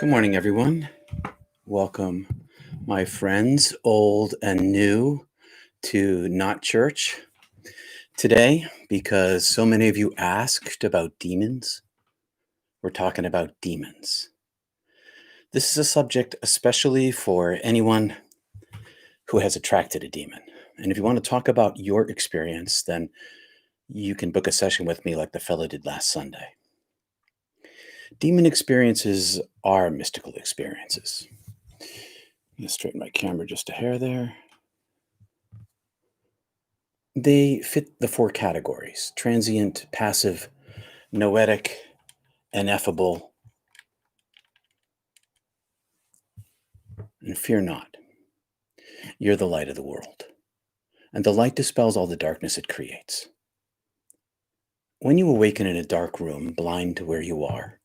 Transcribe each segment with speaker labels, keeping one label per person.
Speaker 1: Good morning, everyone. Welcome, my friends, old and new, to Not Church today because so many of you asked about demons. We're talking about demons. This is a subject especially for anyone who has attracted a demon. And if you want to talk about your experience, then you can book a session with me like the fellow did last Sunday. Demon experiences are mystical experiences. I'm going to straighten my camera just a hair there. They fit the four categories: transient, passive, noetic, ineffable, and fear not. You're the light of the world, and the light dispels all the darkness it creates. When you awaken in a dark room, blind to where you are,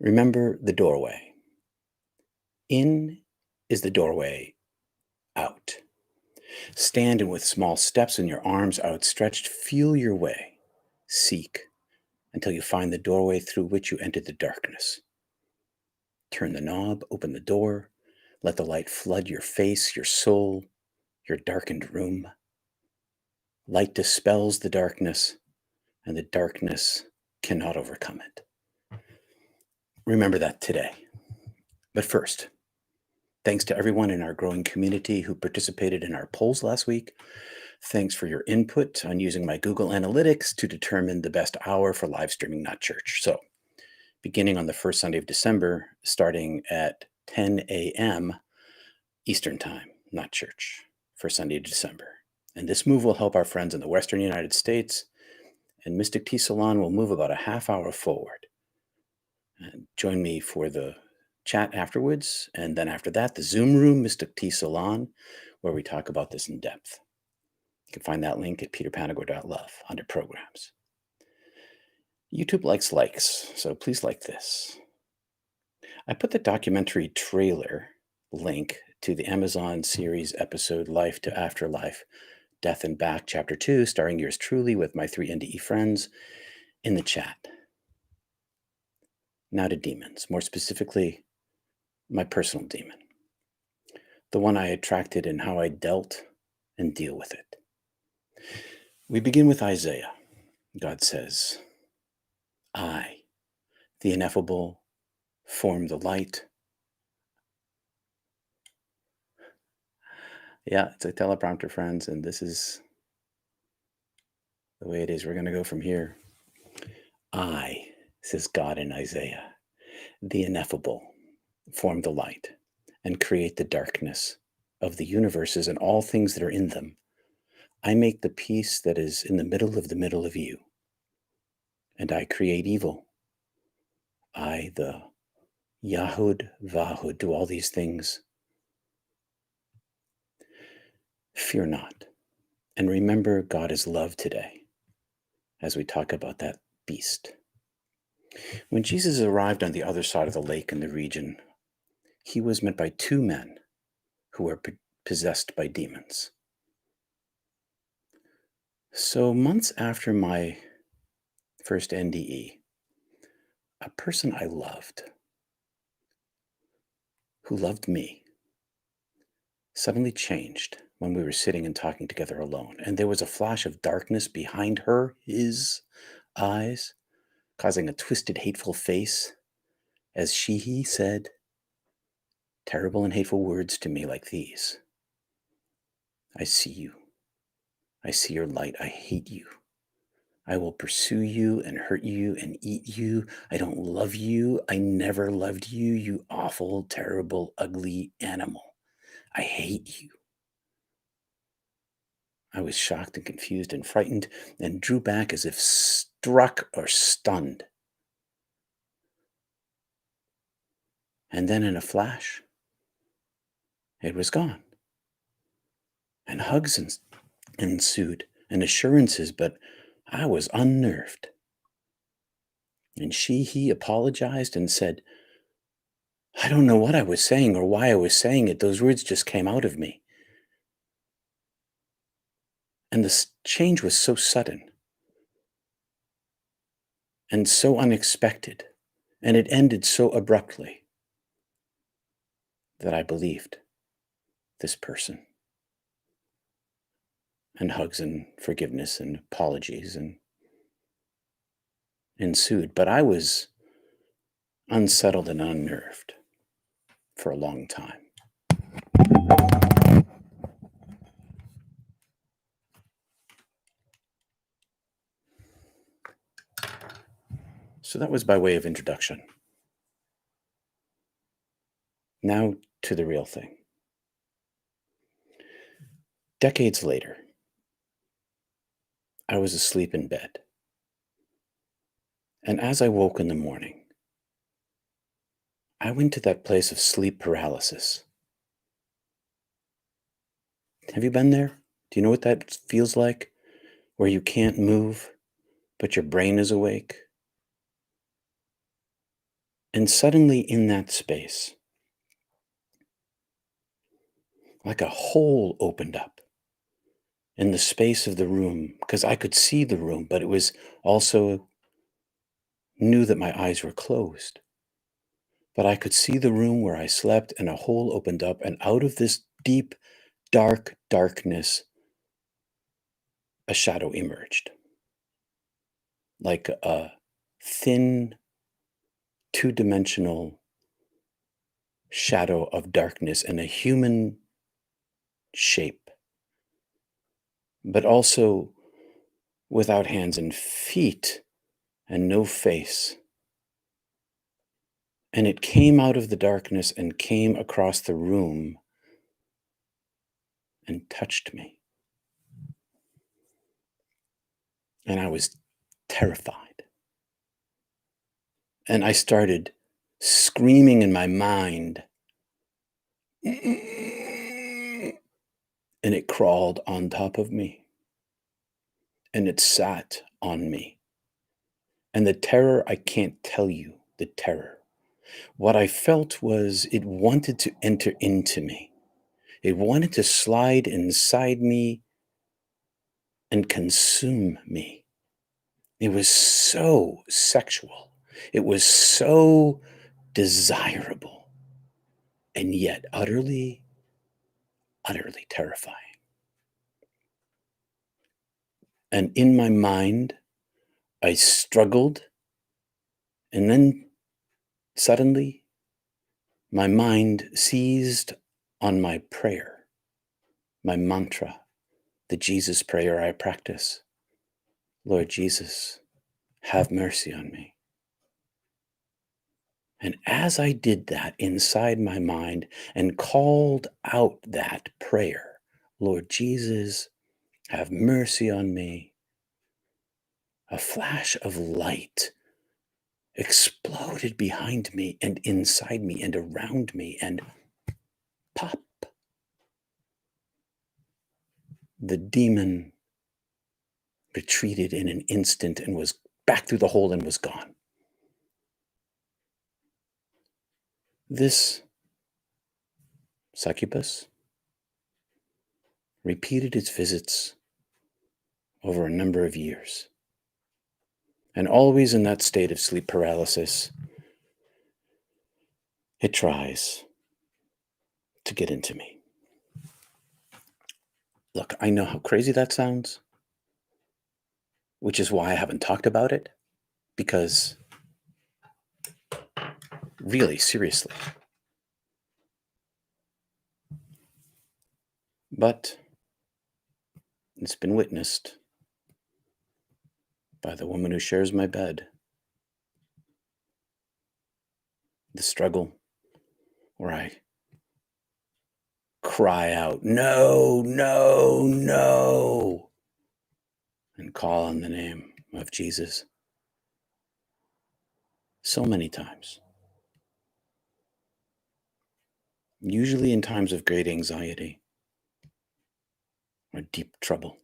Speaker 1: remember the doorway. In is the doorway out. Stand and with small steps and your arms outstretched, feel your way. Seek until you find the doorway through which you entered the darkness. Turn the knob, open the door, let the light flood your face, your soul, your darkened room. Light dispels the darkness, and the darkness cannot overcome it. Remember that today. But first, thanks to everyone in our growing community who participated in our polls last week. Thanks for your input on using my Google Analytics to determine the best hour for live streaming Not Church. So, beginning on the first Sunday of December, starting at 10 a.m. Eastern Time, Not Church, for Sunday of December. And this move will help our friends in the Western United States, and Mystic Tea Salon will move about a half hour forward. And join me for the chat afterwards, and then after that, the Zoom room, Mystic Tea Salon, where we talk about this in depth. You can find that link at peterpanagore.love under programs. YouTube likes, so please like this. I put the documentary trailer link to the Amazon series episode Life to Afterlife, Death and Back, Chapter 2, starring yours truly with my 3 NDE friends, in the chat. Now to demons, more specifically, my personal demon, the one I attracted and how I dealt and deal with it. We begin with Isaiah. God says, I, the ineffable, form the light. Yeah, it's a teleprompter, friends, and this is the way it is. We're going to go from here. I, says God in Isaiah, the ineffable, form the light and create the darkness of the universes and all things that are in them. I make the peace that is in the middle of you. And I create evil. I, the Yahud Vahud, do all these things. Fear not. And remember God is love today as we talk about that beast. When Jesus arrived on the other side of the lake in the region, he was met by 2 men who were possessed by demons. So months after my first NDE, a person I loved, who loved me, suddenly changed when we were sitting and talking together alone. And there was a flash of darkness behind his eyes, causing a twisted, hateful face, as he said terrible and hateful words to me like these. I see you. I see your light. I hate you. I will pursue you and hurt you and eat you. I don't love you. I never loved you, you awful, terrible, ugly animal. I hate you. I was shocked and confused and frightened and drew back as if struck or stunned. And then in a flash, it was gone. And hugs ensued and assurances, but I was unnerved. And he apologized and said, I don't know what I was saying or why I was saying it. Those words just came out of me. And the change was so sudden and so unexpected, and it ended so abruptly. that I believed this person, and hugs and forgiveness and apologies and ensued. But I was unsettled and unnerved for a long time. So that was by way of introduction. Now to the real thing. Decades later, I was asleep in bed. And as I woke in the morning, I went to that place of sleep paralysis. Have you been there? Do you know what that feels like? Where you can't move, but your brain is awake? And suddenly in that space, like a hole opened up in the space of the room, because I could see the room, but it was also knew that my eyes were closed. But I could see the room where I slept, and a hole opened up, and out of this deep, dark darkness, a shadow emerged. Like a thin, two-dimensional shadow of darkness in a human shape, but also without hands and feet and no face. And it came out of the darkness and came across the room and touched me. And I was terrified. And I started screaming in my mind. And it crawled on top of me. And it sat on me. And the terror, I can't tell you the terror. What I felt was it wanted to enter into me. It wanted to slide inside me and consume me. It was so sexual. It was so desirable, and yet utterly, utterly terrifying. And in my mind, I struggled, and then suddenly, my mind seized on my prayer, my mantra, the Jesus prayer I practice. Lord Jesus, have mercy on me. And as I did that inside my mind and called out that prayer, Lord Jesus, have mercy on me, a flash of light exploded behind me and inside me and around me, and pop, the demon retreated in an instant and was back through the hole and was gone. This succubus repeated its visits over a number of years. And always in that state of sleep paralysis, it tries to get into me. Look, I know how crazy that sounds, which is why I haven't talked about it, because really, seriously. But it's been witnessed by the woman who shares my bed. The struggle where I cry out, no, no, no, and call on the name of Jesus so many times. Usually in times of great anxiety or deep trouble.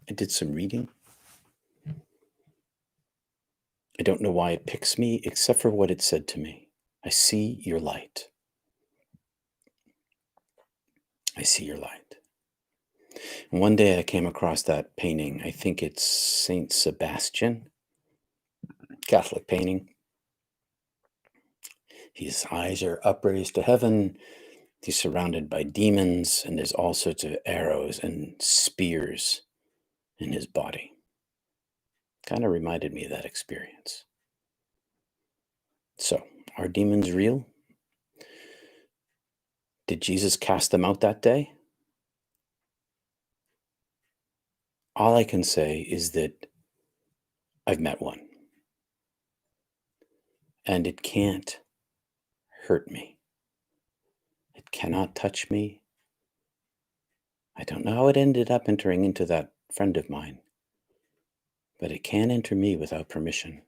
Speaker 1: I did some reading. I don't know why it picks me, except for what it said to me. I see your light. I see your light. And one day I came across that painting. I think it's Saint Sebastian, Catholic painting. His eyes are upraised to heaven. He's surrounded by demons, and there's all sorts of arrows and spears in his body. Kind of reminded me of that experience. So, are demons real? Did Jesus cast them out that day? All I can say is that I've met one, and it can't hurt me. It cannot touch me. I don't know how it ended up entering into that friend of mine, but it can't enter me without permission.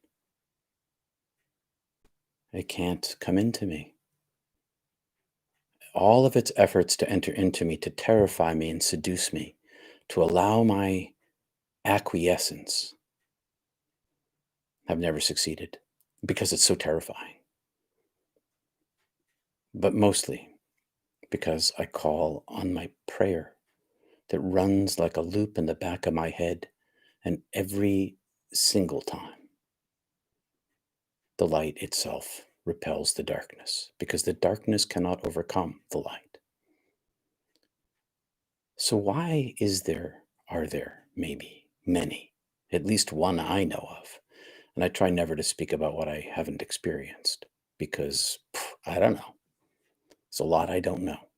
Speaker 1: It can't come into me. All of its efforts to enter into me, to terrify me and seduce me, to allow my acquiescence, have never succeeded because it's so terrifying. But mostly because I call on my prayer that runs like a loop in the back of my head, and every single time the light itself repels the darkness, because the darkness cannot overcome the light. So why are there maybe many, at least one I know of? And I try never to speak about what I haven't experienced, because I don't know. It's a lot I don't know.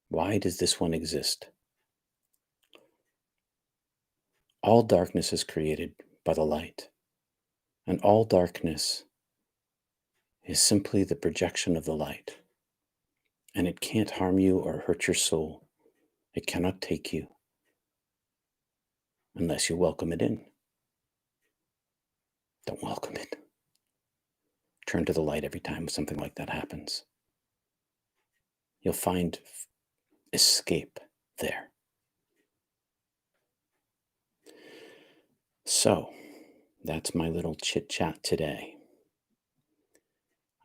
Speaker 1: Why does this one exist? All darkness is created by the light, and all darkness is simply the projection of the light. And it can't harm you or hurt your soul. It cannot take you unless you welcome it in. Don't welcome it. Turn to the light every time something like that happens. You'll find escape there. So, that's my little chit chat today.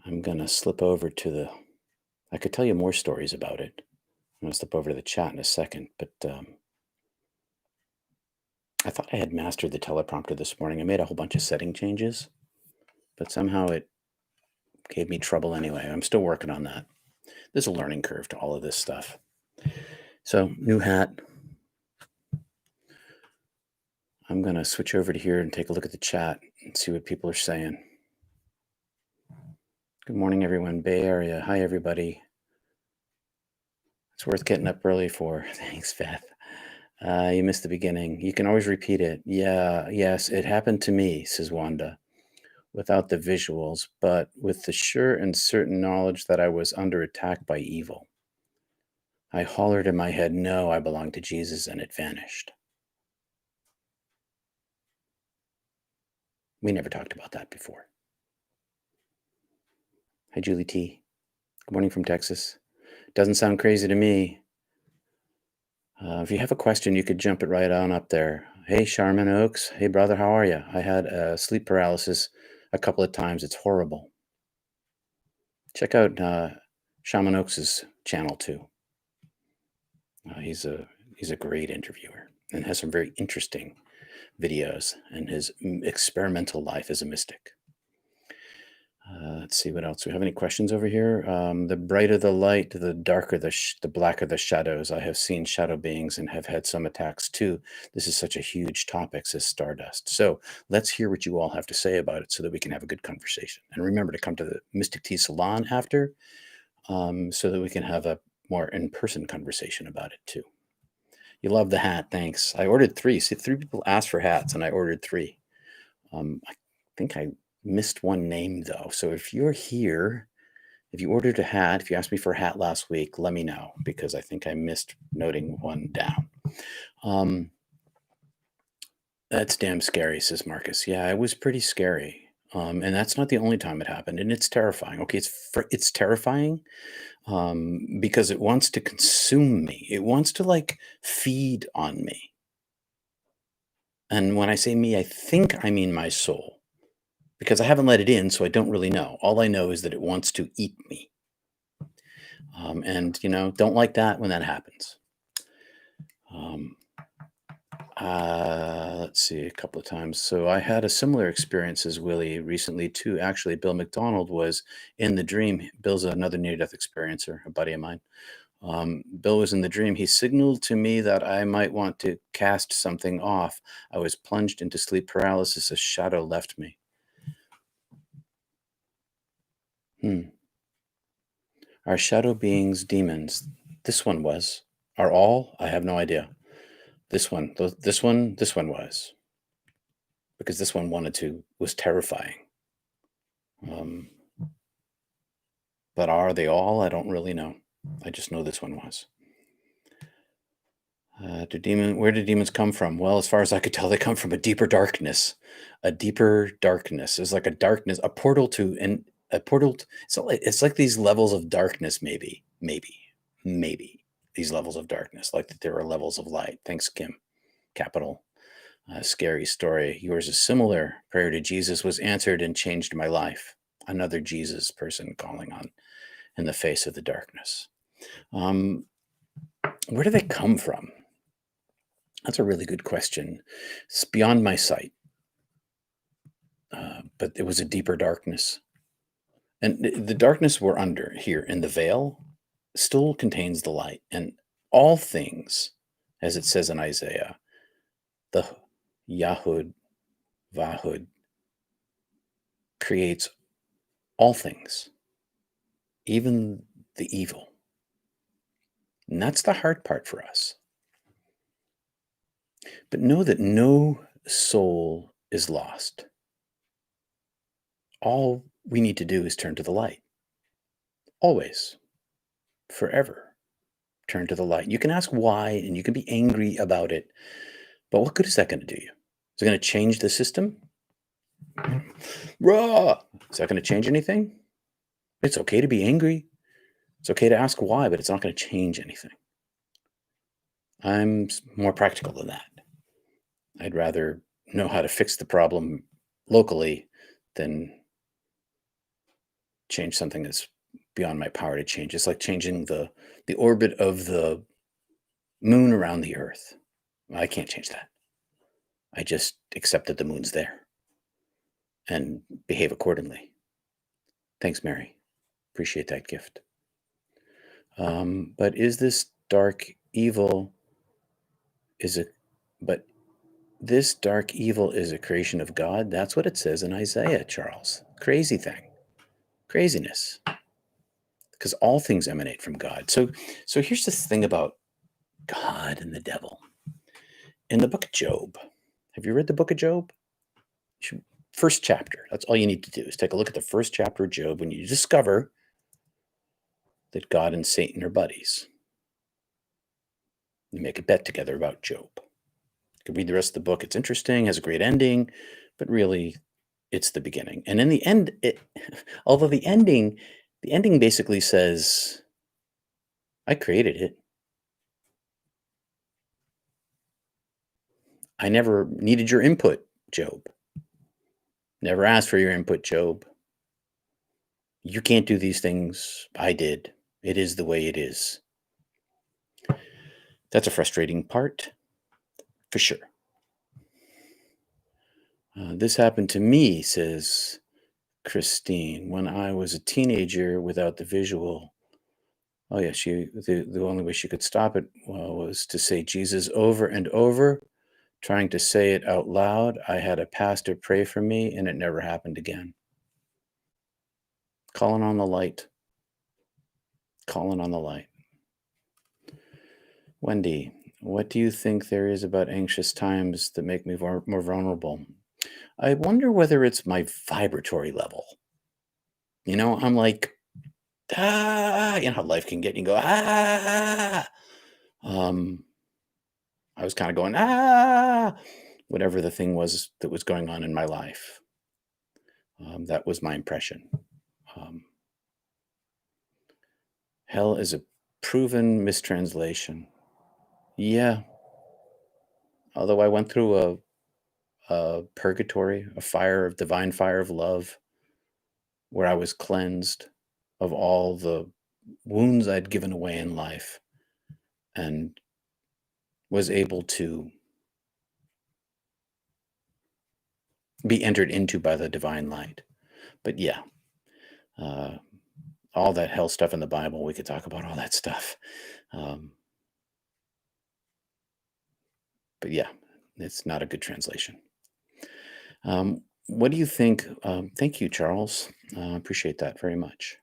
Speaker 1: I'm going to slip over to I could tell you more stories about it. I'm going to slip over to the chat in a second, but I thought I had mastered the teleprompter this morning. I made a whole bunch of setting changes, but somehow it gave me trouble anyway. I'm still working on that. There's a learning curve to all of this stuff. So, new hat. I'm going to switch over to here and take a look at the chat and see what people are saying. Good morning, everyone. Bay Area. Hi, everybody. It's worth getting up early for. Thanks, Beth. You missed the beginning. You can always repeat it. Yeah, yes, it happened to me, says Wanda, without the visuals, but with the sure and certain knowledge that I was under attack by evil. I hollered in my head, no, I belong to Jesus, and it vanished. We never talked about that before. Hi, Julie T. Good morning from Texas. Doesn't sound crazy to me. If you have a question, you could jump it right on up there. Hey, Charmin Oaks. Hey, brother, how are you? I had sleep paralysis a couple of times. It's horrible. Check out Shaman Oaks' channel too. He's a great interviewer and has some very interesting videos in his experimental life as a mystic. Let's see what else. Do we have any questions over here? The brighter the light, the darker the blacker the shadows. I have seen shadow beings and have had some attacks too. This is such a huge topic, says Stardust. So let's hear what you all have to say about it so that we can have a good conversation. And remember to come to the Mystic Tea Salon after so that we can have a more in-person conversation about it too. You love the hat. Thanks. I ordered 3. See, 3 people asked for hats and I ordered 3. I think I missed one name though. So if you're here, if you ordered a hat, if you asked me for a hat last week, let me know because I think I missed noting one down. That's damn scary, says Marcus. Yeah, it was pretty scary. And that's not the only time it happened. And it's terrifying. Okay, it's terrifying because it wants to consume me. It wants to like feed on me. And when I say me, I think I mean my soul because I haven't let it in, so I don't really know. All I know is that it wants to eat me. And, don't like that when that happens. let's see, a couple of times. So I had a similar experience as Willie recently too. Actually, Bill McDonald was in the dream. Bill's another near-death experiencer, a buddy of mine. Bill was in the dream. He signaled to me that I might want to cast something off. I was plunged into sleep paralysis. A shadow left me. Are shadow beings demons? This one was. Are all? I have no idea. This one was. Because this one was terrifying. Um, but are they all? I don't really know. I just know this one was. Where do demons come from? Well, as far as I could tell, they come from a deeper darkness. A deeper darkness is like a darkness, a portal to, and a portal. So it's like these levels of darkness, maybe these levels of darkness, like that there are levels of light. Thanks, Kim. Capital. Scary story. Yours is similar. Prayer to Jesus was answered and changed my life. Another Jesus person calling on in the face of the darkness. Where do they come from? That's a really good question. It's beyond my sight, but it was a deeper darkness. And the darkness we're under here in the veil still contains the light. And all things, as it says in Isaiah, the Yahud, Vahud, creates all things, even the evil. And that's the hard part for us. But know that no soul is lost. All we need to do is turn to the light. Always, forever, turn to the light. You can ask why and you can be angry about it, but what good is that going to do you? Is it going to change the system? Raw! Is that going to change anything? It's okay to be angry. It's okay to ask why, but it's not going to change anything. I'm more practical than that. I'd rather know how to fix the problem locally than change something that's beyond my power to change. It's like changing the orbit of the moon around the earth. I can't change that. I just accept that the moon's there and behave accordingly. Thanks, Mary. Appreciate that gift. But is this dark evil this dark evil is a creation of God? That's what it says in Isaiah, Charles. Crazy thing. Craziness. Because all things emanate from God. So here's this thing about God and the devil. In the book of Job, have you read the book of Job? First chapter. That's all you need to do is take a look at the first chapter of Job when you discover that God and Satan are buddies. You make a bet together about Job. You can read the rest of the book. It's interesting, has a great ending, but really it's the beginning. And in the end, although the ending basically says, I created it. I never needed your input, Job. Never asked for your input, Job. You can't do these things. I did. It is the way it is. That's a frustrating part, for sure. This happened to me, says Christine, when I was a teenager without the visual. Oh yeah, the only way she could stop it was to say Jesus over and over, trying to say it out loud. I had a pastor pray for me, and it never happened again. Calling on the light. Calling on the light. Wendy, what do you think there is about anxious times that make me more vulnerable? I wonder whether it's my vibratory level. I'm like, how life can get you go, I was kind of going, whatever the thing was that was going on in my life. That was my impression. Hell is a proven mistranslation. Yeah. Although I went through a purgatory, divine fire of love, where I was cleansed of all the wounds I'd given away in life and was able to be entered into by the divine light. But yeah, all that hell stuff in the Bible, we could talk about all that stuff. But yeah, it's not a good translation. What do you think? Thank you, Charles. Appreciate that very much.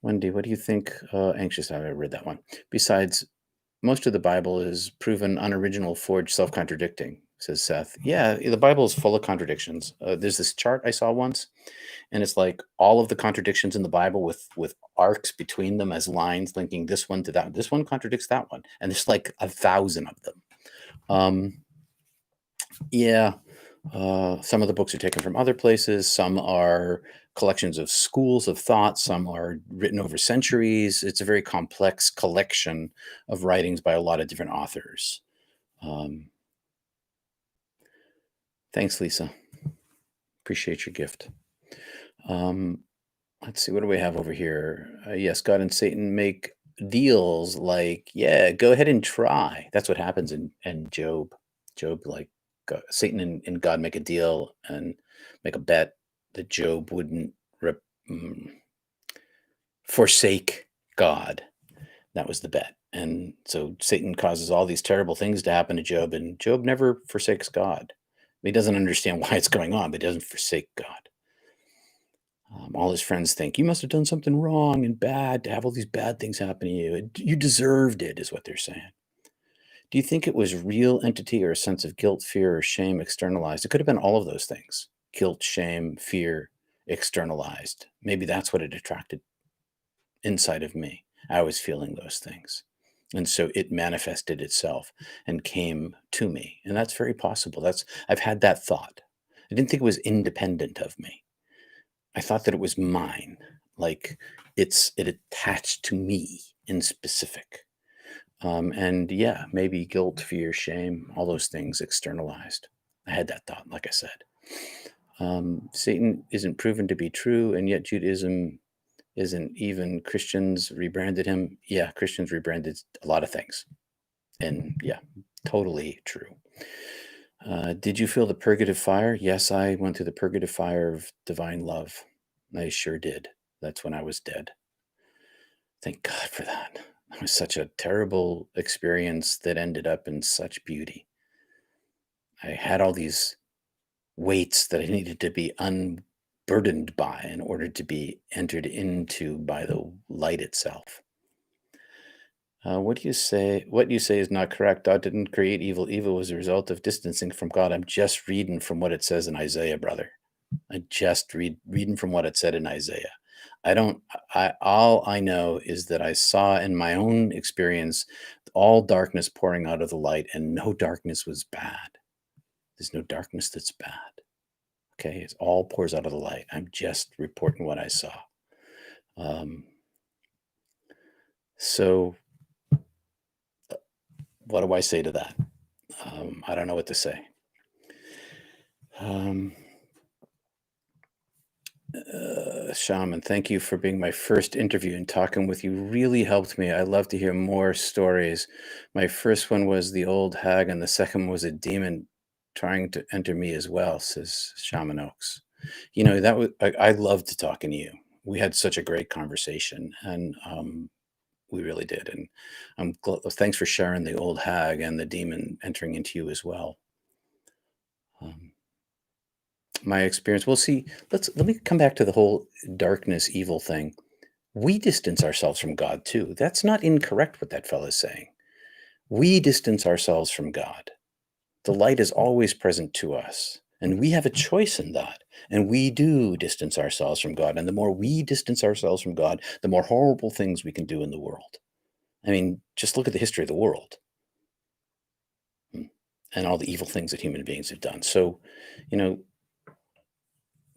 Speaker 1: Wendy, what do you think? Anxious, I read that one. Besides, most of the Bible is proven unoriginal, forged, self-contradicting, says Seth. Yeah, the Bible is full of contradictions. There's this chart I saw once, and it's like all of the contradictions in the Bible with arcs between them as lines linking this one to that. This one contradicts that one, and there's like 1,000 of them. Yeah, some of the books are taken from other places. Some are collections of schools of thought. Some are written over centuries. It's a very complex collection of writings by a lot of different authors. Thanks, Lisa. Appreciate your gift. Let's see, what do we have over here? Yes, God and Satan make deals like, yeah, go ahead and try. That's what happens in Job. Job, like, Satan and God make a deal and make a bet that Job wouldn't forsake God. That was the bet. And so Satan causes all these terrible things to happen to Job, and Job never forsakes God. He doesn't understand why it's going on, but he doesn't forsake God. All his friends think, you must have done something wrong and bad to have all these bad things happen to you. You deserved it, is what they're saying. Do you think it was real entity or a sense of guilt, fear, or shame externalized? It could have been all of those things. Guilt, shame, fear, externalized. Maybe that's what it attracted inside of me. I was feeling those things. And so it manifested itself and came to me. And that's very possible. I've had that thought. I didn't think it was independent of me. I thought that it was mine, like it attached to me in specific. And yeah, maybe guilt, fear, shame, all those things externalized. I had that thought, like I said. Satan isn't proven to be true, and yet Judaism isn't. Even Christians rebranded him. Yeah, Christians rebranded a lot of things. And yeah, totally true. Did you feel the purgative fire? Yes, I went through the purgative fire of divine love. I sure did. That's when I was dead. Thank God for that. It was such a terrible experience that ended up in such beauty. I had all these weights that I needed to be unburdened by in order to be entered into by the light itself. What you say is not correct. God didn't create evil. Evil was a result of distancing from God. I'm just reading from what it says in Isaiah, brother. I just reading from what it said in Isaiah. All I know is that I saw in my own experience all darkness pouring out of the light, and no darkness was bad. There's no darkness that's bad. Okay, it all pours out of the light. I'm just reporting what I saw. So what do I say to that? I don't know what to say. Shaman, thank you for being my first interview, and talking with you really helped me. I love to hear more stories. My first one was the old hag, and the second was a demon trying to enter me as well, says Shaman Oaks. You know, that was I loved talking to you. We had such a great conversation, and we really did. And thanks for sharing the old hag and the demon entering into you as well. My experience. Well, see, let me come back to the whole darkness, evil thing. We distance ourselves from God too. That's not incorrect what that fellow's saying. We distance ourselves from God. The light is always present to us, and we have a choice in that. And we do distance ourselves from God. And the more we distance ourselves from God, the more horrible things we can do in the world. I mean, just look at the history of the world and all the evil things that human beings have done. So, you know,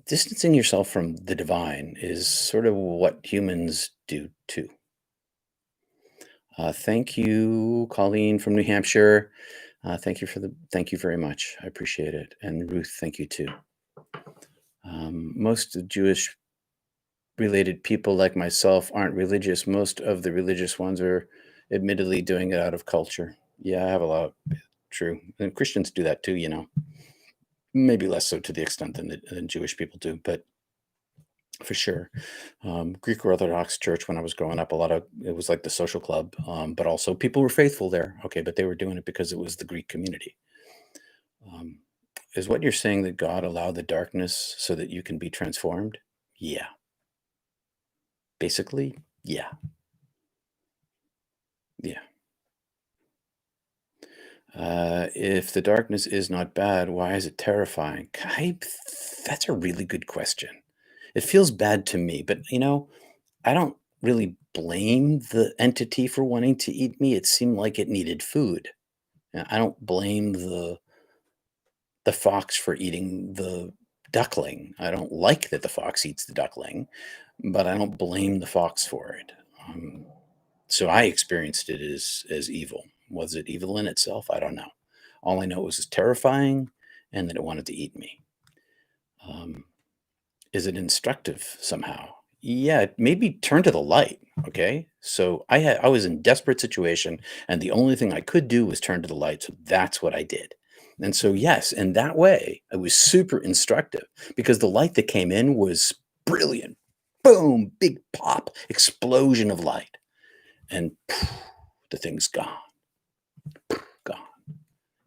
Speaker 1: distancing yourself from the divine is sort of what humans do too. Thank you, Colleen from New Hampshire. Thank you very much. I appreciate it. And Ruth, thank you too. Most Jewish related people like myself aren't religious. Most of the religious ones are admittedly doing it out of culture. Yeah, I have a lot. True. And Christians do that too, you know. maybe less so to the extent than Jewish people do, but for sure. Greek Orthodox Church, when I was growing up, it was like the social club, but also people were faithful there. Okay, but they were doing it because it was the Greek community. Um, is what you're saying that God allowed the darkness so that you can be transformed? Yeah. Basically, yeah. Yeah. If the darkness is not bad, why is it terrifying? That's a really good question. It feels bad to me, but I don't really blame the entity for wanting to eat me. It seemed like it needed food. I don't blame the fox for eating the duckling. I don't like that the fox eats the duckling, but I don't blame the fox for it. Um, so I experienced it as evil. Was it evil in itself? I don't know. All I know was it's terrifying and that it wanted to eat me. Um, Is it instructive somehow? Yeah, maybe turn to the light. Okay. So I was in desperate situation, and the only thing I could do was turn to the light. So that's what I did. And so yes, in that way, it was super instructive because the light that came in was brilliant. Boom, big pop, explosion of light. And poof, the thing's gone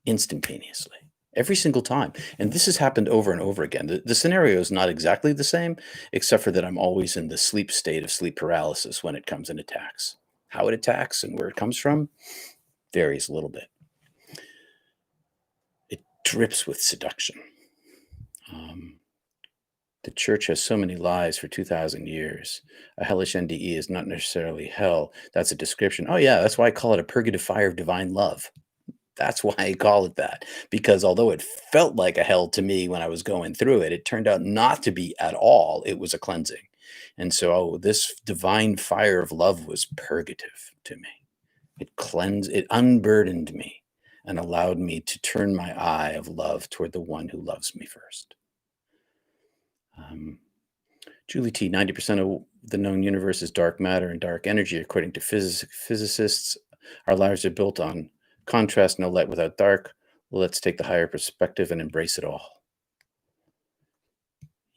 Speaker 1: instantaneously. Every single time. And this has happened over and over again. The scenario is not exactly the same, except for that I'm always in the sleep state of sleep paralysis when it comes and attacks. How it attacks and where it comes from varies a little bit. It drips with seduction. Um, the church has so many lies for 2,000 years. A hellish NDE is not necessarily hell. That's a description. Oh, yeah, that's why I call it a purgative fire of divine love. That's why I call it that, because although it felt like a hell to me when I was going through it, it turned out not to be at all. It was a cleansing. And so this divine fire of love was purgative to me. It unburdened me and allowed me to turn my eye of love toward the one who loves me first. Um, Julie T, 90% of the known universe is dark matter and dark energy. According to physicists, our lives are built on contrast, no light without dark. Well, let's take the higher perspective and embrace it all.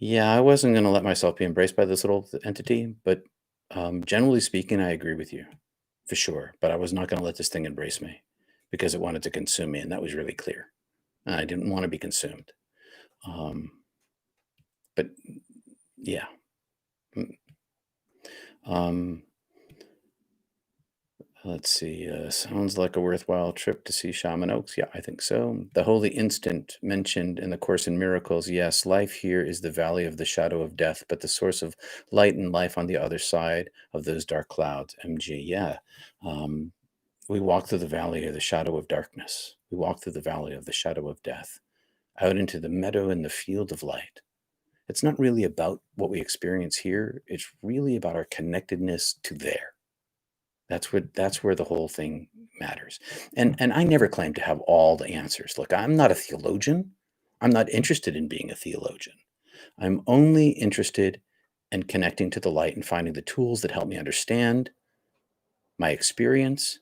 Speaker 1: Yeah, I wasn't going to let myself be embraced by this little entity, but generally speaking, I agree with you for sure. But I was not going to let this thing embrace me because it wanted to consume me, and that was really clear. And I didn't want to be consumed. But yeah. Mm, Um, let's see. Sounds like a worthwhile trip to see Shaman Oaks. Yeah, I think so. The holy instant mentioned in the Course in Miracles. Yes, life here is the valley of the shadow of death, but the source of light and life on the other side of those dark clouds. MG. Yeah. Um, we walk through the valley of the shadow of darkness. We walk through the valley of the shadow of death, out into the meadow and the field of light. It's not really about what we experience here. It's really about our connectedness to there. That's where the whole thing matters. And I never claim to have all the answers. Look, I'm not a theologian. I'm not interested in being a theologian. I'm only interested in connecting to the light and finding the tools that help me understand my experience,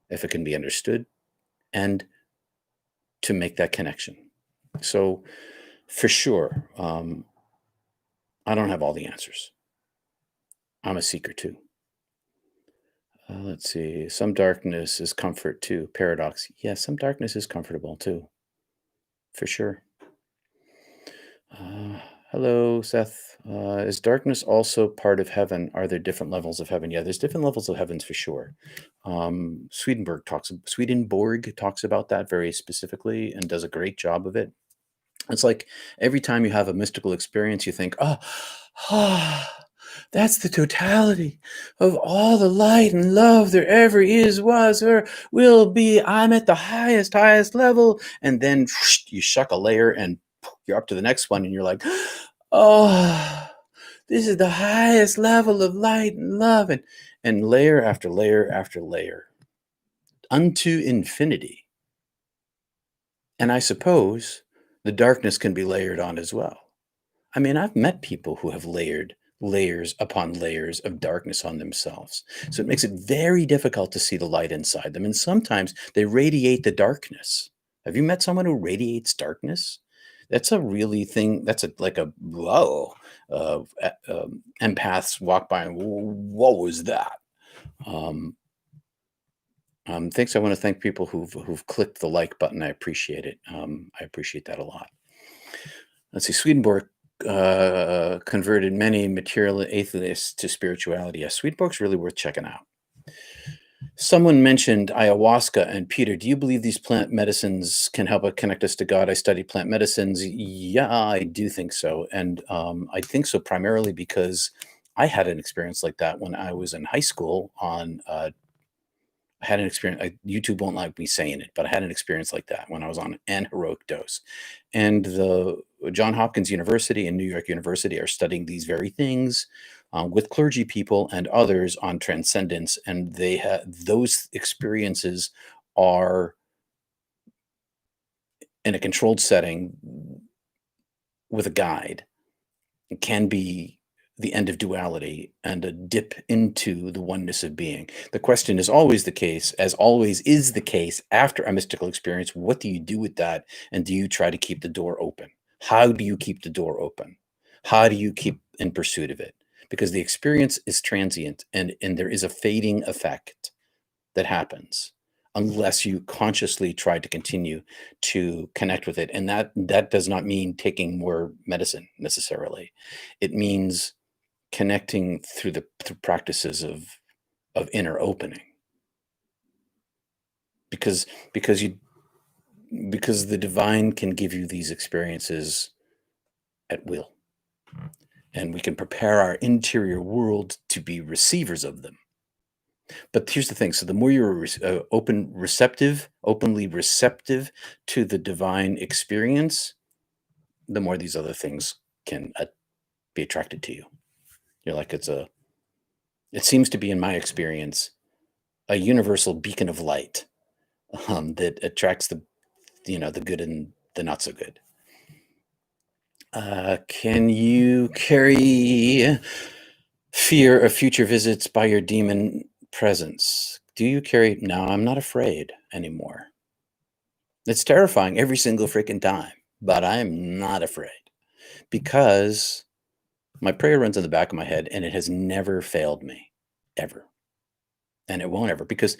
Speaker 1: if it can be understood, and to make that connection. So, for sure, I don't have all the answers. I'm a seeker too. Let's see. Some darkness is comfort too. Paradox. Yes, some darkness is comfortable too, for sure. Uh, Hello, Seth. Is darkness also part of heaven? Are there different levels of heaven? Yeah, there's different levels of heavens for sure. Swedenborg talks about that very specifically and does a great job of it. It's like every time you have a mystical experience, you think, oh, that's the totality of all the light and love there ever is, was, or will be. I'm at the highest level. And then whoosh, you shuck a layer and you're up to the next one and you're like, oh, this is the highest level of light and love. And layer after layer after layer unto infinity. And I suppose the darkness can be layered on as well. I mean, I've met people who have layered layers upon layers of darkness on themselves. So it makes it very difficult to see the light inside them. And sometimes they radiate the darkness. Have you met someone who radiates darkness? That's a really thing. That's like a whoa. Empaths walk by and what was that? Um, thanks. I want to thank people who've clicked the like button. I appreciate it. I appreciate that a lot. Let's see. Swedenborg converted many material atheists to spirituality. Yeah, Swedenborg's really worth checking out. Someone mentioned ayahuasca, and Peter, do you believe these plant medicines can help connect us to God? I study plant medicines. Yeah, I do think so. And I think so primarily because I had an experience like that when I was in high school I had an experience. YouTube won't like me saying it, but I had an experience like that when I was on an heroic dose. And the John Hopkins University and New York University are studying these very things with clergy people and others on transcendence. And they have those experiences are in a controlled setting with a guide can be the end of duality and a dip into the oneness of being. The question is always the case, as always is the case after a mystical experience, what do you do with that? And do you try to keep the door open? How do you keep the door open? How do you keep in pursuit of it? Because the experience is transient and there is a fading effect that happens unless you consciously try to continue to connect with it. And that does not mean taking more medicine necessarily. It means connecting through practices of inner opening, because you because the divine can give you these experiences at will, and we can prepare our interior world to be receivers of them. But here's the thing: so the more you're openly receptive to the divine experience, the more these other things can be attracted to you. You're like it seems to be, in my experience, a universal beacon of light that attracts the good and the not so good. Can you carry fear of future visits by your demon presence? Do you carry? No, I'm not afraid anymore. It's terrifying every single freaking time, but I'm not afraid because my prayer runs in the back of my head and it has never failed me, ever. And it won't ever because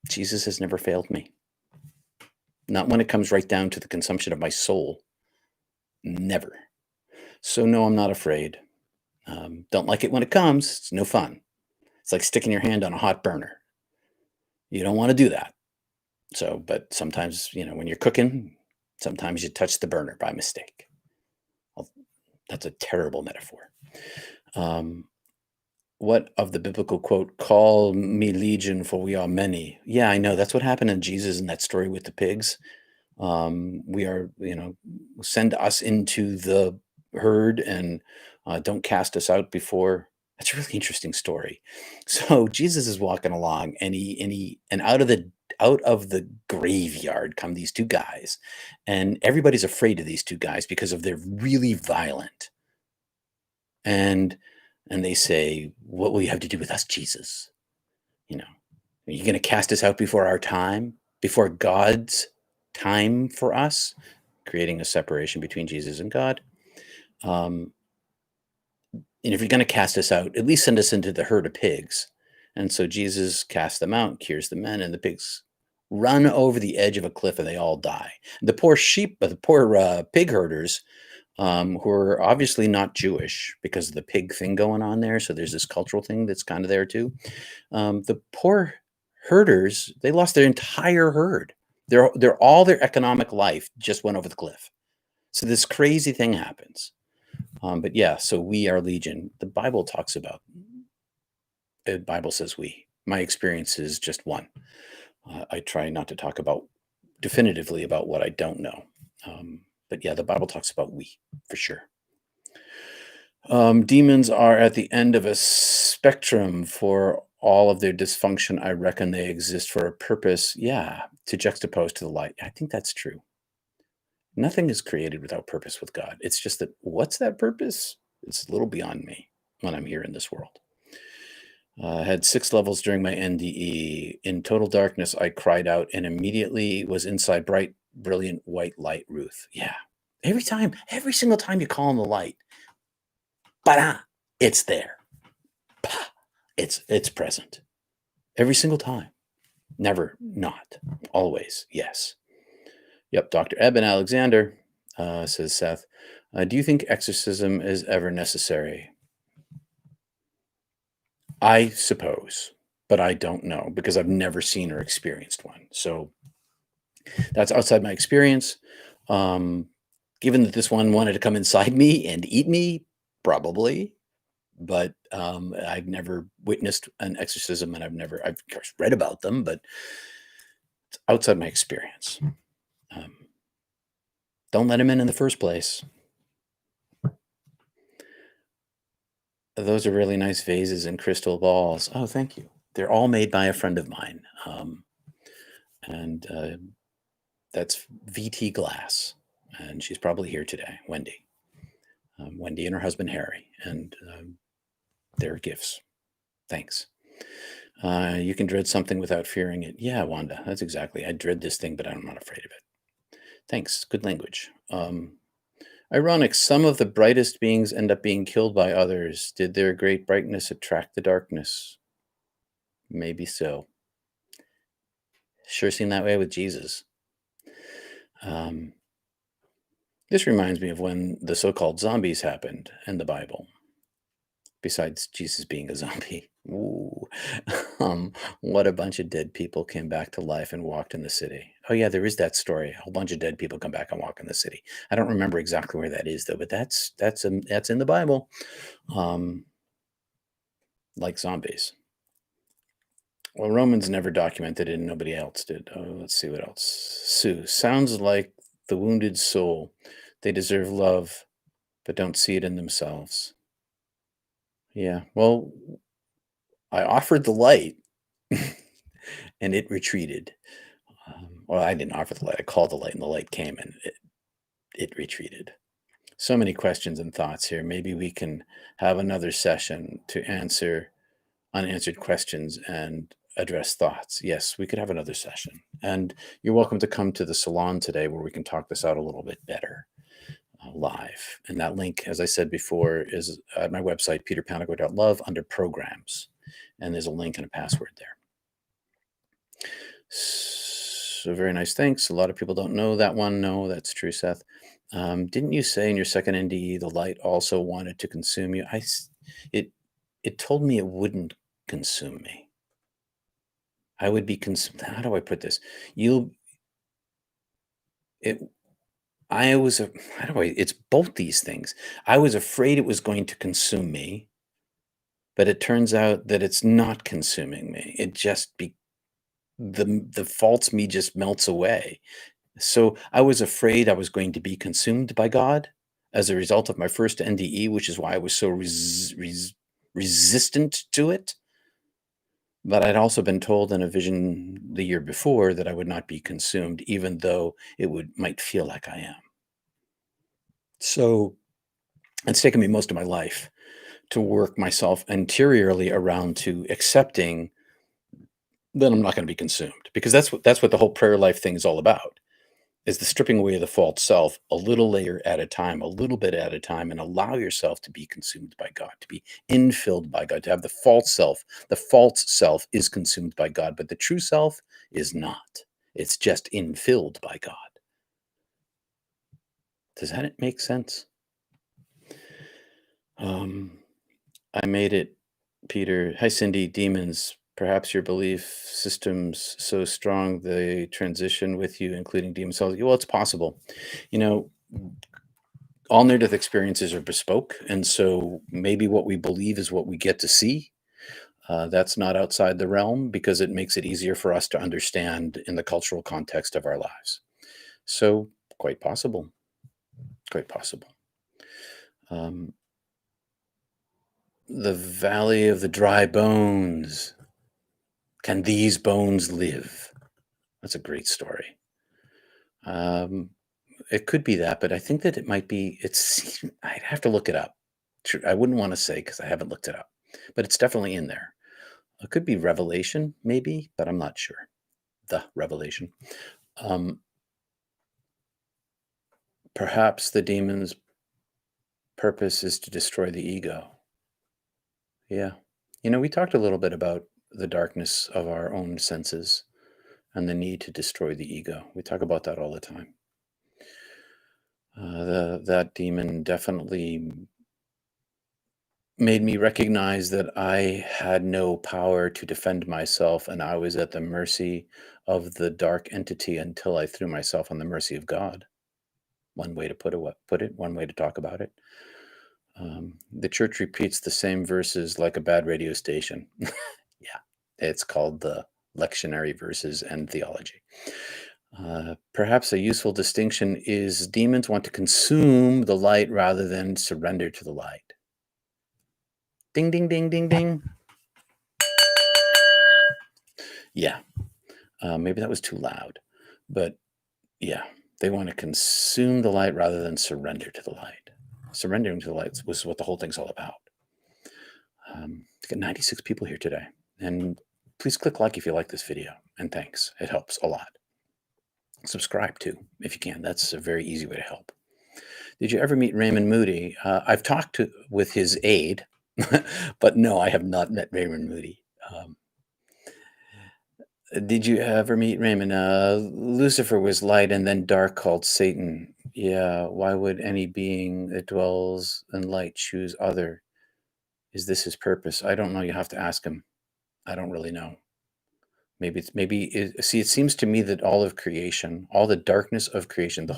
Speaker 1: Jesus has never failed me. Not when it comes right down to the consumption of my soul. Never. So no, I'm not afraid. Don't like it when it comes. It's no fun. It's like sticking your hand on a hot burner. You don't want to do that. So, but sometimes, when you're cooking, sometimes you touch the burner by mistake. Well, that's a terrible metaphor. What of the biblical quote, call me legion, for we are many? Yeah, I know. That's what happened to Jesus in that story with the pigs. We are, send us into the herd and don't cast us out before. That's a really interesting story. So Jesus is walking along and out of the graveyard come these two guys, and everybody's afraid of these two guys because of they're really violent. And they say, what will you have to do with us, Jesus? Are you going to cast us out before our time, before God's time for us, creating a separation between Jesus and God? And if you're going to cast us out, at least send us into the herd of pigs. And so Jesus casts them out, cures the men, and the pigs run over the edge of a cliff and they all die. The poor pig herders, who are obviously not Jewish because of the pig thing going on there. So there's this cultural thing that's kind of there too. The poor herders, they lost their entire herd. All their economic life just went over the cliff. So this crazy thing happens. But yeah, so we are legion. The Bible says we. My experience is just one. I try not to talk definitively about what I don't know. But yeah, the Bible talks about we, for sure. Demons are at the end of a spectrum. For all of their dysfunction, I reckon they exist for a purpose. Yeah, to juxtapose to the light. I think that's true. Nothing is created without purpose with God. It's just that what's that purpose? It's a little beyond me when I'm here in this world. I had 6 levels during my NDE. In total darkness, I cried out and immediately was inside bright brilliant white light, Ruth. Yeah. Every single time you call on the light, ba it's there. Pa, it's present. Every single time. Never not. Always yes. Yep, Dr. Eben Alexander, says Seth. Do you think exorcism is ever necessary? I suppose, but I don't know because I've never seen or experienced one. So that's outside my experience. Given that this one wanted to come inside me and eat me, probably, but I've never witnessed an exorcism, and I've of course read about them, but it's outside my experience. Don't let him in the first place. Those are really nice vases and crystal balls. Oh, thank you. They're all made by a friend of mine. And that's VT Glass. And she's probably here today, Wendy. Wendy and her husband, Harry. And their gifts. Thanks. You can dread something without fearing it. Yeah, Wanda, that's exactly. I dread this thing, but I'm not afraid of it. Thanks. Good language. Ironic, some of the brightest beings end up being killed by others. Did their great brightness attract the darkness? Maybe so. Sure seemed that way with Jesus. This reminds me of when the so-called zombies happened in the Bible. Besides Jesus being a zombie. Ooh. What a bunch of dead people came back to life and walked in the city. Oh yeah, there is that story. A whole bunch of dead people come back and walk in the city. I don't remember exactly where that is though, but that's in the Bible. Like zombies. Well, Romans never documented it and nobody else did. Oh, let's see what else. Sue, sounds like the wounded soul. They deserve love, but don't see it in themselves. Yeah, well, I offered the light and it retreated. Well, I didn't offer the light. I called the light and the light came and it retreated. So many questions and thoughts here. Maybe we can have another session to answer unanswered questions and address thoughts. Yes, we could have another session. And you're welcome to come to the salon today where we can talk this out a little bit better live. And that link, as I said before, is at my website, peterpanagore.love under programs. And there's a link and a password there. So very nice. Thanks. A lot of people don't know that one. No, that's true, Seth. Didn't you say in your second NDE, the light also wanted to consume you? It told me it wouldn't consume me. I would be consumed. How do I put this? It's both these things. I was afraid it was going to consume me, but it turns out that it's not consuming me. It just the false me just melts away. So I was afraid I was going to be consumed by God as a result of my first NDE, which is why I was so resistant to it. But I'd also been told in a vision the year before that I would not be consumed, even though it might feel like I am. So it's taken me most of my life to work myself interiorly around to accepting that I'm not going to be consumed, because that's what the whole prayer life thing is all about. Is the stripping away of the false self a little layer at a time, a little bit at a time, and allow yourself to be consumed by God, to be infilled by God, to have the false self. The false self is consumed by God, but the true self is not. It's just infilled by God. Does that make sense? I made it, Peter. Hi, Cindy. Demons. Perhaps your belief system's so strong they transition with you, including demon cells. Well, it's possible. All near-death experiences are bespoke, and so maybe what we believe is what we get to see. That's not outside the realm because it makes it easier for us to understand in the cultural context of our lives. So, quite possible. Quite possible. The Valley of the Dry Bones. Can these bones live? That's a great story. It could be that, but I think that it might be, I'd have to look it up. I wouldn't want to say because I haven't looked it up, but it's definitely in there. It could be Revelation, maybe, but I'm not sure. The Revelation. Perhaps the demon's purpose is to destroy the ego. Yeah. We talked a little bit about the darkness of our own senses and the need to destroy the ego. We talk about that all the time. That demon definitely made me recognize that I had no power to defend myself, and I was at the mercy of the dark entity until I threw myself on the mercy of God. One way to put it, one way to talk about it. The church repeats the same verses like a bad radio station. Yeah, it's called the lectionary verses and theology. Perhaps a useful distinction is demons want to consume the light rather than surrender to the light. Ding, ding, ding, ding, ding. Yeah, maybe that was too loud, but yeah, they want to consume the light rather than surrender to the light. Surrendering to the light was what the whole thing's all about. Got 96 people here today, and please click like if you like this video, and thanks. It helps a lot. Subscribe too, if you can. That's a very easy way to help. Did you ever meet Raymond Moody? I've talked with his aide, but no, I have not met Raymond Moody. Did you ever meet Raymond? Lucifer was light and then dark called Satan. Yeah, why would any being that dwells in light choose other? Is this his purpose? I don't know. You have to ask him. I don't really know. See, it seems to me that all of creation, all the darkness of creation, the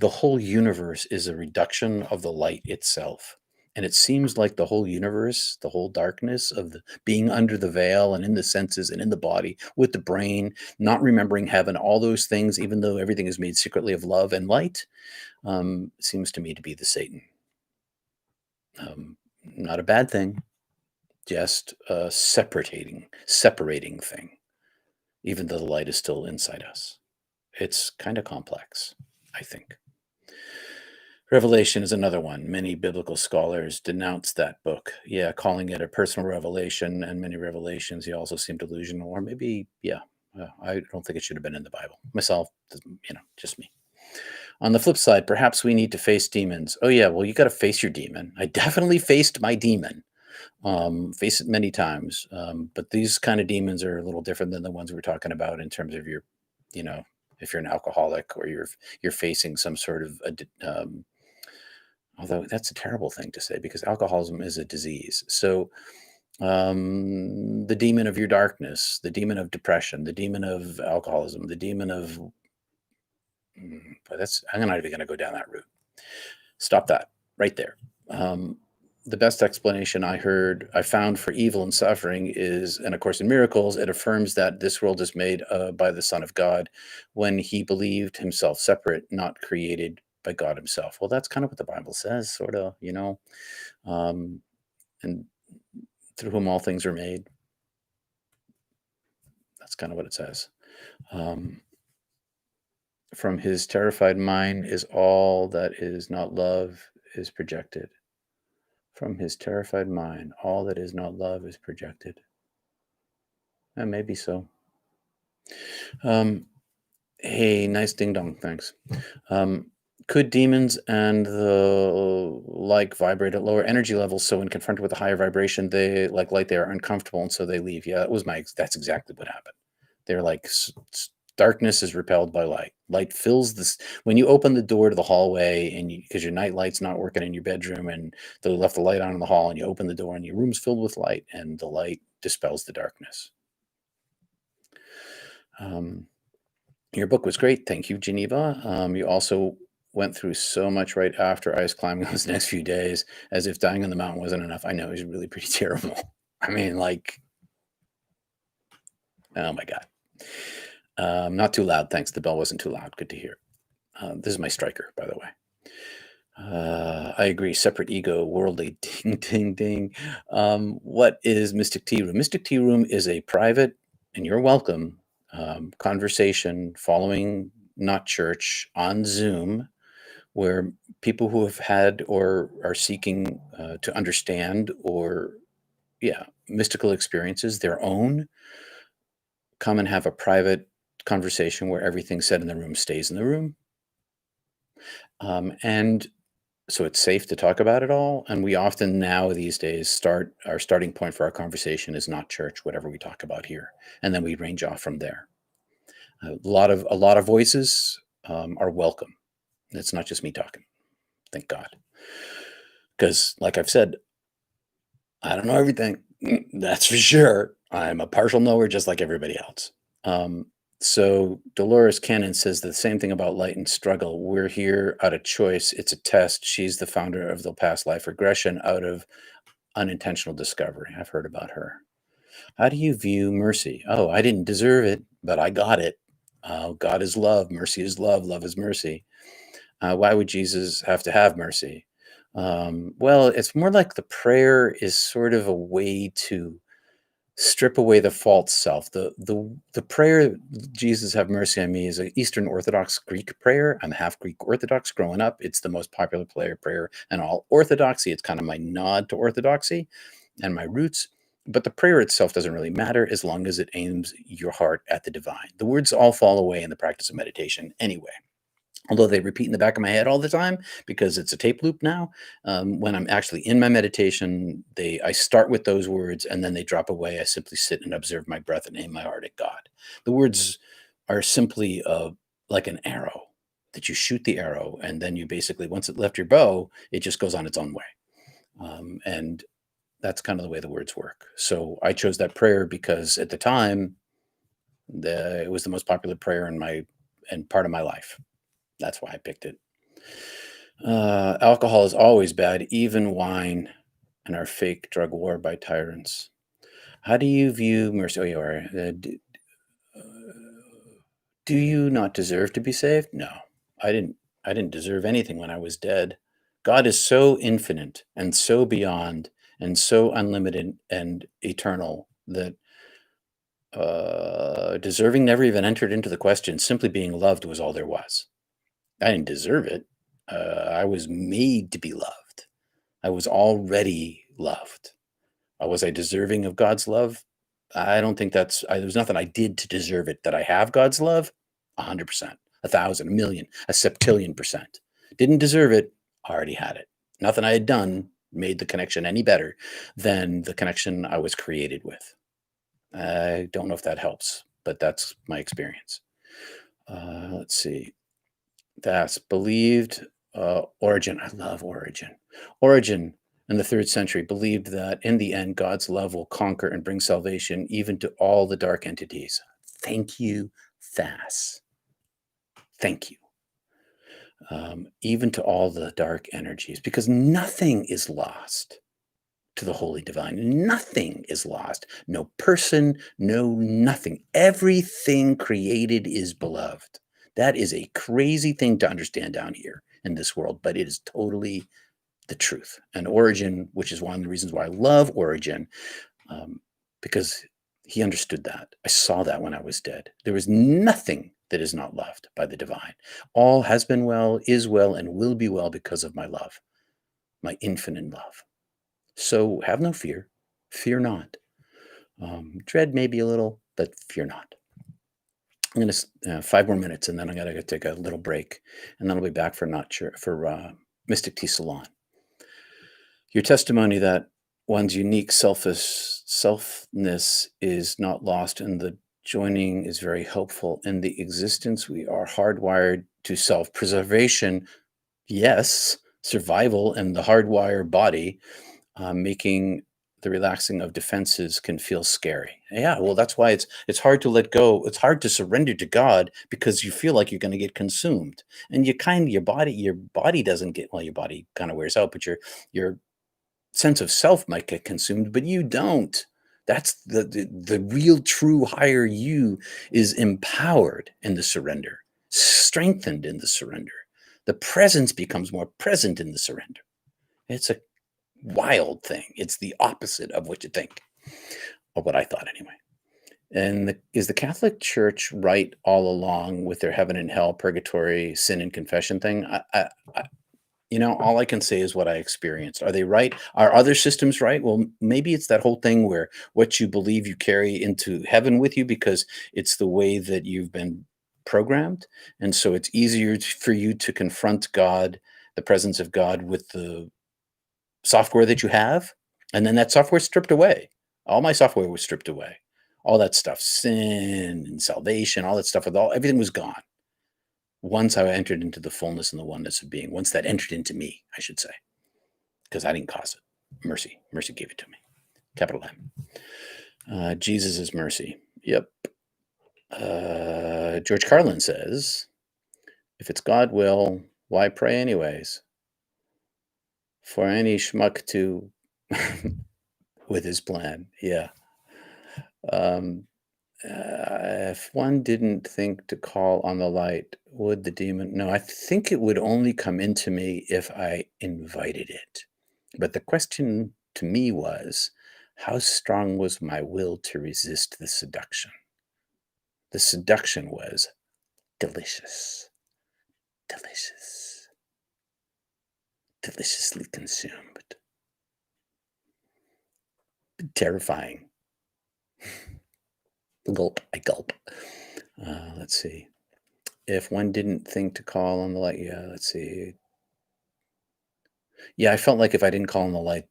Speaker 1: whole universe is a reduction of the light itself. And it seems like the whole universe, the whole darkness of being under the veil and in the senses and in the body with the brain, not remembering heaven, all those things, even though everything is made secretly of love and light, seems to me to be the Satan. Not a bad thing, just a separating thing, even though the light is still inside us. It's kind of complex, I think. Revelation is another one. Many biblical scholars denounce that book. Yeah, calling it a personal revelation, and many revelations he also seem delusional, or maybe, I don't think it should have been in the Bible. Myself, just me. On the flip side, perhaps we need to face demons. Oh yeah, well, you got to face your demon. I definitely faced my demon. Face it many times. But these kind of demons are a little different than the ones we're talking about in terms of if you're an alcoholic or you're facing some sort of although that's a terrible thing to say because alcoholism is a disease. So the demon of your darkness, the demon of depression, the demon of alcoholism, the demon of but I'm not even going to go down that route. Stop that right there. The best explanation I found for evil and suffering is, and of course in miracles, it affirms that this world is made by the Son of God when he believed himself separate, not created by God himself. Well, that's kind of what the Bible says, sort of, and through whom all things are made. That's kind of what it says. From his terrified mind is all that is not love is projected. From his terrified mind, all that is not love is projected. And maybe so. Hey, nice ding dong, thanks. Could demons and the like vibrate at lower energy levels? So when confronted with a higher vibration, they like light, they are uncomfortable, and so they leave. Yeah, that's exactly what happened. They're like, darkness is repelled by light. Light fills this. When you open the door to the hallway, and because your night light's not working in your bedroom, and they left the light on in the hall, and you open the door, and your room's filled with light, and the light dispels the darkness. Your book was great. Thank you, Geneva. You also went through so much right after ice climbing those next few days, as if dying on the mountain wasn't enough. I know, it was really pretty terrible. I mean, like, oh my God. Not too loud. Thanks. The bell wasn't too loud. Good to hear. This is my striker, by the way. I agree. Separate ego, worldly. Ding, ding, ding. What is Mystic Tea Room? Mystic Tea Room is a private, and you're welcome, conversation following Not Church on Zoom, where people who have had or are seeking to understand mystical experiences, their own, come and have a private conversation where everything said in the room stays in the room. And so it's safe to talk about it all. And we often now these days our starting point for our conversation is not church, whatever we talk about here, and then we range off from there. A lot of voices are welcome. It's not just me talking. Thank God, because like I've said, I don't know everything. That's for sure. I'm a partial knower, just like everybody else. Um, so Dolores Cannon says the same thing about light and struggle. We're here out of choice. It's a test. She's the founder of the past life regression out of unintentional discovery. I've heard about her. How do you view mercy? Oh, I didn't deserve it, but I got it. God is love. Mercy is love. Love is mercy. Why would Jesus have to have mercy? Well, it's more like the prayer is sort of a way to strip away the false self. The prayer, Jesus have mercy on me, is an Eastern Orthodox Greek prayer. I'm half Greek Orthodox growing up. It's the most popular prayer in all Orthodoxy. It's kind of my nod to Orthodoxy and my roots. But the prayer itself doesn't really matter as long as it aims your heart at the divine. The words all fall away in the practice of meditation anyway, although they repeat in the back of my head all the time because it's a tape loop now. When I'm actually in my meditation, I start with those words and then they drop away. I simply sit and observe my breath and aim my heart at God. The words are simply like an arrow that you shoot the arrow, and then you basically, once it left your bow, it just goes on its own way. And that's kind of the way the words work. So I chose that prayer because at the time, it was the most popular prayer in part of my life. That's why I picked it. Alcohol is always bad, even wine, and our fake drug war by tyrants. How do you view mercy? Oh, you are. Do you not deserve to be saved? No, I didn't. I didn't deserve anything when I was dead. God is so infinite and so beyond and so unlimited and eternal that deserving never even entered into the question. Simply being loved was all there was. I didn't deserve it. I was made to be loved. I was already loved. Was I deserving of God's love? I don't think there's nothing I did to deserve it. That I have God's love? 100%, 1,000, a million, a septillion%. Didn't deserve it, already had it. Nothing I had done made the connection any better than the connection I was created with. I don't know if that helps, but that's my experience. Let's see. That's believed. Origen. I love Origen. Origen in the 3rd century believed that in the end, God's love will conquer and bring salvation even to all the dark entities. Thank you, Thas. Thank you. Even to all the dark energies, because nothing is lost to the holy divine. Nothing is lost. No person, no nothing. Everything created is beloved. That is a crazy thing to understand down here in this world, but it is totally the truth. And Origen, which is one of the reasons why I love Origen, because he understood that. I saw that when I was dead. There is nothing that is not loved by the divine. All has been well, is well, and will be well because of my love, my infinite love. So have no fear. Fear not. Dread maybe a little, but fear not. I'm going to 5 more minutes, and then I'm going to take a little break, and then I'll be back for Mystic Tea Salon. Your testimony that one's unique selfness is not lost in the joining is very helpful. In the existence, we are hardwired to self-preservation. Yes, survival and the hardwired body, making the relaxing of defenses can feel scary. Yeah, well, that's why it's hard to let go. It's hard to surrender to God because you feel like you're going to get consumed, and your body doesn't get, well, your body kind of wears out, but your sense of self might get consumed, but you don't. That's the real true higher you is empowered in the surrender, strengthened in the surrender. The presence becomes more present in the surrender. It's a wild thing. It's the opposite of what you think, or what I thought anyway. And is the Catholic Church right all along with their heaven and hell, purgatory, sin and confession thing? All I can say is what I experienced. Are they right? Are other systems right? Well, maybe it's that whole thing where what you believe you carry into heaven with you because it's the way that you've been programmed. And so it's easier for you to confront God, the presence of God, with the software that you have. And then that software stripped away. All my software was stripped away. All that stuff, sin and salvation, all that stuff, everything was gone. Once I entered into the fullness and the oneness of being, once that entered into me, I should say, because I didn't cause it. Mercy gave it to me. Capital M. Jesus is mercy. Yep. George Carlin says, if it's God will, why pray anyways? For any schmuck to with his plan. Yeah. If one didn't think to call on the light, would the demon? No, I think it would only come into me if I invited it. But the question to me was, how strong was my will to resist the seduction? The seduction was delicious, delicious, deliciously consumed, terrifying. Gulp, I gulp. Let's see. If one didn't think to call on the light, yeah, let's see. Yeah, I felt like if I didn't call on the light,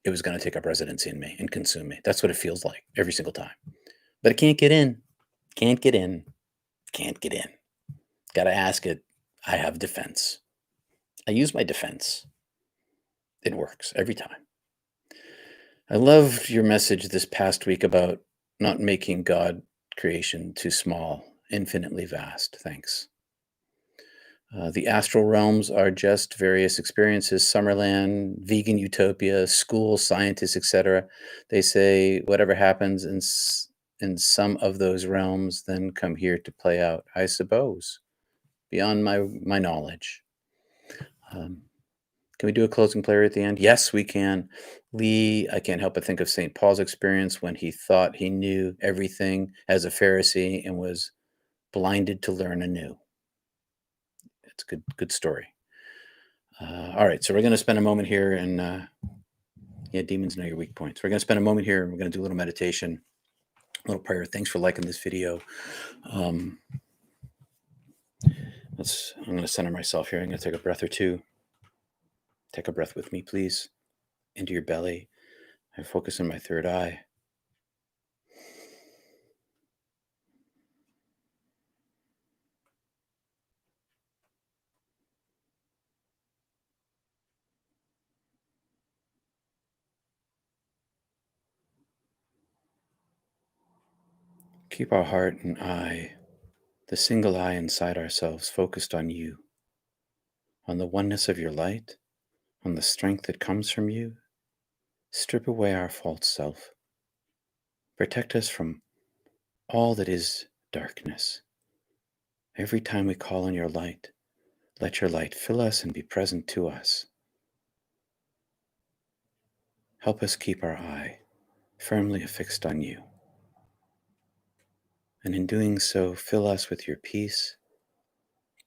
Speaker 1: it was going to take up residency in me and consume me. That's what it feels like every single time. But it can't get in. Can't get in. Can't get in. Got to ask it. I have defense. I use my defense. It works every time. I loved your message this past week about not making God creation too small, infinitely vast. Thanks. The astral realms are just various experiences, Summerland, vegan utopia, school, scientists, etc. They say whatever happens in some of those realms then come here to play out, I suppose, beyond my knowledge. Can we do a closing prayer at the end? Yes, we can. Lee, I can't help but think of St. Paul's experience when he thought he knew everything as a Pharisee and was blinded to learn anew. It's a good story. All right, so we're going to spend a moment here and demons know your weak points. We're going to spend a moment here and we're going to do a little meditation, a little prayer. Thanks for liking this video. I'm going to center myself here. I'm going to take a breath or two. Take a breath with me, please, into your belly. I focus on my third eye. Keep our heart and eye, the single eye inside ourselves, focused on you, on the oneness of your light, on the strength that comes from you. Strip away our false self. Protect us from all that is darkness. Every time we call on your light, let your light fill us and be present to us. Help us keep our eye firmly affixed on you. And in doing so, fill us with your peace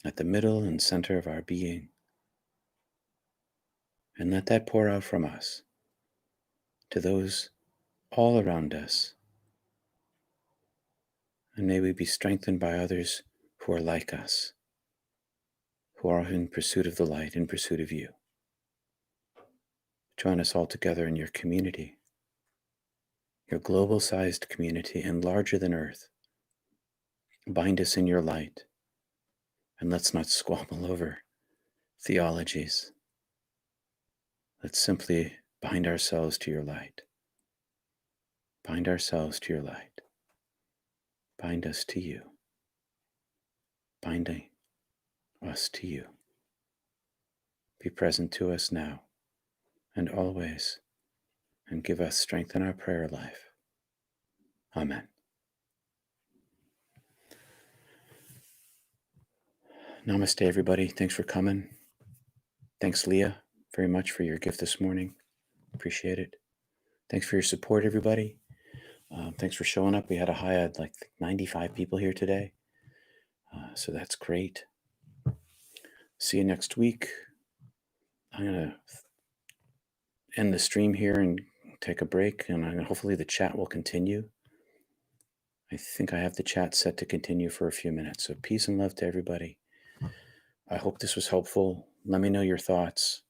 Speaker 1: at the middle and center of our being. And let that pour out from us to those all around us. And may we be strengthened by others who are like us, who are in pursuit of the light, in pursuit of you. Join us all together in your community, your global-sized community and larger than earth. Bind us in your light, and let's not squabble over theologies. Let's simply bind ourselves to your light. Bind ourselves to your light. Bind us to you. Binding us to you. Be present to us now and always, and give us strength in our prayer life. Amen. Namaste, everybody. Thanks for coming. Thanks, Leah, very much for your gift this morning. Appreciate it. Thanks for your support, everybody. Thanks for showing up. We had a high of like 95 people here today. So that's great. See you next week. I'm going to end the stream here and take a break, and hopefully the chat will continue. I think I have the chat set to continue for a few minutes. So peace and love to everybody. I hope this was helpful. Let me know your thoughts.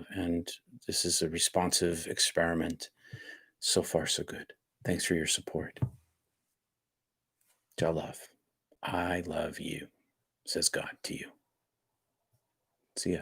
Speaker 1: And this is a responsive experiment. So far, so good. Thanks for your support. Ja love. I love you, says God to you. See ya.